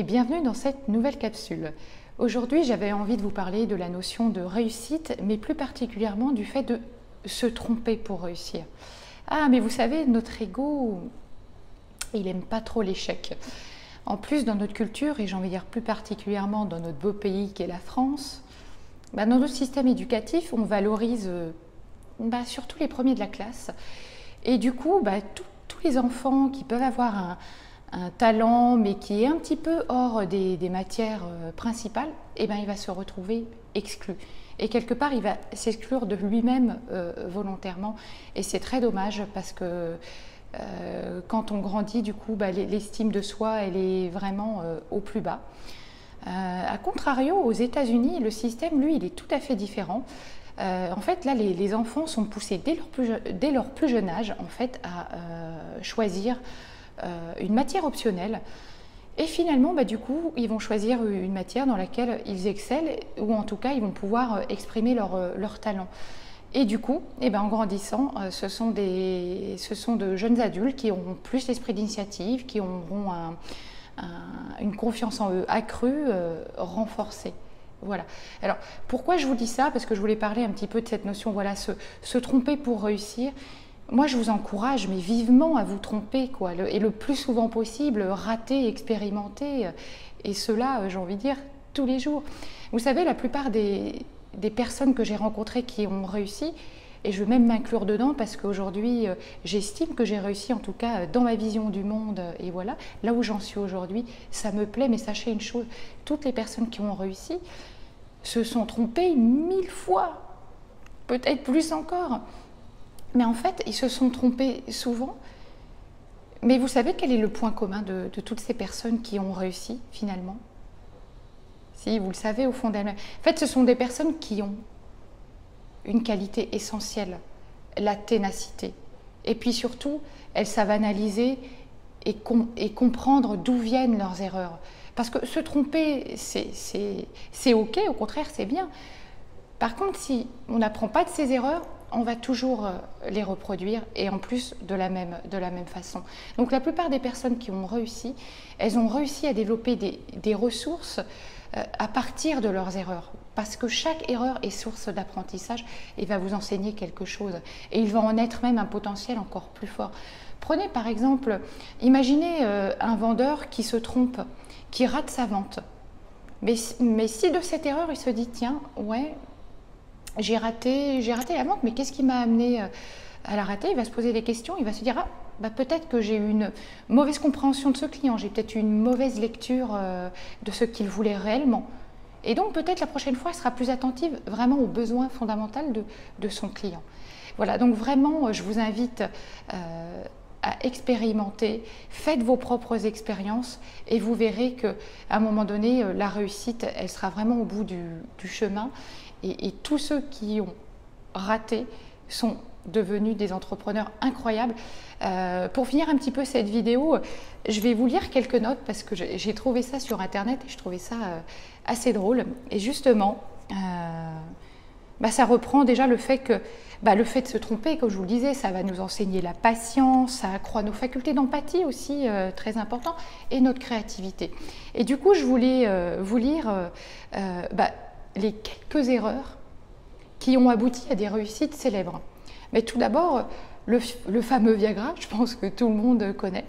et bienvenue dans cette nouvelle capsule. Aujourd'hui, j'avais envie de vous parler de la notion de réussite, mais plus particulièrement du fait de se tromper pour réussir. Ah, mais vous savez, notre ego, il n'aime pas trop l'échec. En plus, dans notre culture, et j'ai envie de dire plus particulièrement dans notre beau pays qu'est la France, dans notre système éducatif, on valorise surtout les premiers de la classe. Et du coup, tous les enfants qui peuvent avoir un talent, mais qui est un petit peu hors des matières principales, il va se retrouver exclu. Et quelque part, il va s'exclure de lui-même volontairement. Et c'est très dommage parce que quand on grandit, du coup, l'estime de soi, elle est vraiment au plus bas. A contrario, aux États-Unis, le système, lui, il est tout à fait différent. En fait, là, les enfants sont poussés dès leur plus jeune âge, en fait, à choisir une matière optionnelle. Et finalement, du coup, ils vont choisir une matière dans laquelle ils excellent, ou en tout cas, ils vont pouvoir exprimer leur talent. Et du coup, en grandissant, ce sont de jeunes adultes qui auront plus l'esprit d'initiative, qui auront une confiance en eux accrue, renforcée. Voilà. Alors, pourquoi je vous dis ça? Parce que je voulais parler un petit peu de cette notion, voilà, se tromper pour réussir. Moi, je vous encourage, mais vivement à vous tromper, quoi, et le plus souvent possible, rater, expérimenter, et cela, j'ai envie de dire, tous les jours. Vous savez, la plupart des personnes que j'ai rencontrées qui ont réussi, et je veux même m'inclure dedans parce qu'aujourd'hui, j'estime que j'ai réussi, en tout cas dans ma vision du monde, et voilà, là où j'en suis aujourd'hui, ça me plaît, mais sachez une chose, toutes les personnes qui ont réussi se sont trompées 1000 fois, peut-être plus encore. Mais en fait, ils se sont trompés souvent. Mais vous savez quel est le point commun de toutes ces personnes qui ont réussi, finalement? Si, vous le savez au fond d'elles-mêmes. En fait, ce sont des personnes qui ont une qualité essentielle, la ténacité. Et puis surtout, elles savent analyser et comprendre d'où viennent leurs erreurs. Parce que se tromper, c'est OK, au contraire, c'est bien. Par contre, si on n'apprend pas de ses erreurs, on va toujours les reproduire et en plus de la même façon. Donc la plupart des personnes qui ont réussi, elles ont réussi à développer des ressources à partir de leurs erreurs. Parce que chaque erreur est source d'apprentissage et va vous enseigner quelque chose. Et il va en être même un potentiel encore plus fort. Prenez par exemple, imaginez un vendeur qui se trompe, qui rate sa vente. Mais si de cette erreur, il se dit, tiens, ouais, j'ai raté la vente, mais qu'est-ce qui m'a amené à la rater? Il va se poser des questions, il va se dire, peut-être que j'ai eu une mauvaise compréhension de ce client, j'ai peut-être eu une mauvaise lecture de ce qu'il voulait réellement. Et donc peut-être la prochaine fois, elle sera plus attentive vraiment aux besoins fondamentaux de son client. Voilà, donc vraiment, je vous invite à expérimenter, faites vos propres expériences et vous verrez qu'à un moment donné, la réussite, elle sera vraiment au bout du chemin. Et tous ceux qui ont raté sont devenus des entrepreneurs incroyables. Pour finir un petit peu cette vidéo, je vais vous lire quelques notes parce que j'ai trouvé ça sur Internet et je trouvais ça assez drôle. Et justement, ça reprend déjà le fait que le fait de se tromper, comme je vous le disais, ça va nous enseigner la patience, ça accroît nos facultés d'empathie aussi, très important, et notre créativité. Et du coup, je voulais vous lire les quelques erreurs qui ont abouti à des réussites célèbres. Mais tout d'abord, le fameux Viagra, je pense que tout le monde connaît.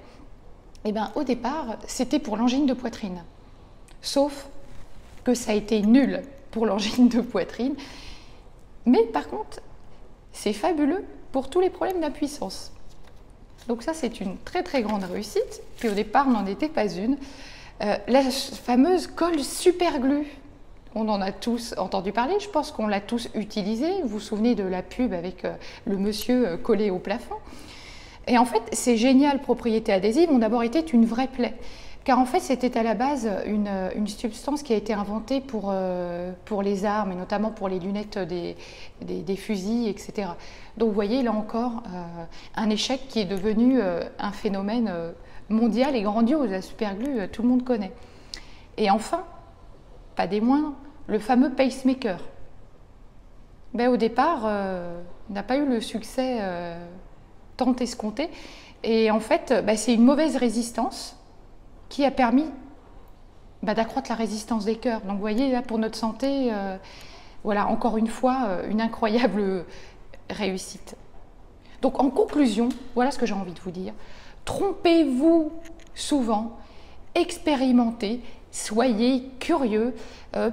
Au départ, c'était pour l'angine de poitrine. Sauf que ça a été nul pour l'angine de poitrine. Mais par contre, c'est fabuleux pour tous les problèmes d'impuissance. Donc ça, c'est une très très grande réussite. Puis au départ, n'en était pas une. La fameuse colle superglue. On en a tous entendu parler, je pense qu'on l'a tous utilisé. Vous vous souvenez de la pub avec le monsieur collé au plafond. Et en fait, ces géniales propriétés adhésives ont d'abord été une vraie plaie. Car en fait, c'était à la base une substance qui a été inventée pour les armes, et notamment pour les lunettes des fusils, etc. Donc vous voyez, là encore, un échec qui est devenu un phénomène mondial et grandiose. La superglue, tout le monde connaît. Et enfin, pas des moindres, le fameux pacemaker. Au départ, n'a pas eu le succès tant escompté. Et en fait, c'est une mauvaise résistance qui a permis d'accroître la résistance des cœurs. Donc vous voyez, là pour notre santé, voilà, encore une fois, une incroyable réussite. Donc en conclusion, voilà ce que j'ai envie de vous dire. Trompez-vous souvent, expérimentez, soyez curieux.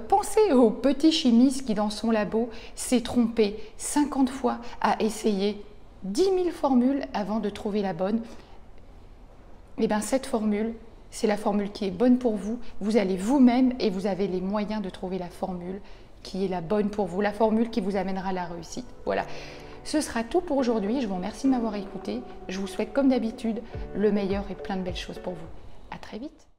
Pensez au petit chimiste qui dans son labo s'est trompé 50 fois à essayer 10 000 formules avant de trouver la bonne. Et bien cette formule, c'est la formule qui est bonne pour vous. Vous allez vous-même et vous avez les moyens de trouver la formule qui est la bonne pour vous, la formule qui vous amènera à la réussite. Voilà. Ce sera tout pour aujourd'hui. Je vous remercie de m'avoir écouté. Je vous souhaite comme d'habitude le meilleur et plein de belles choses pour vous. À très vite.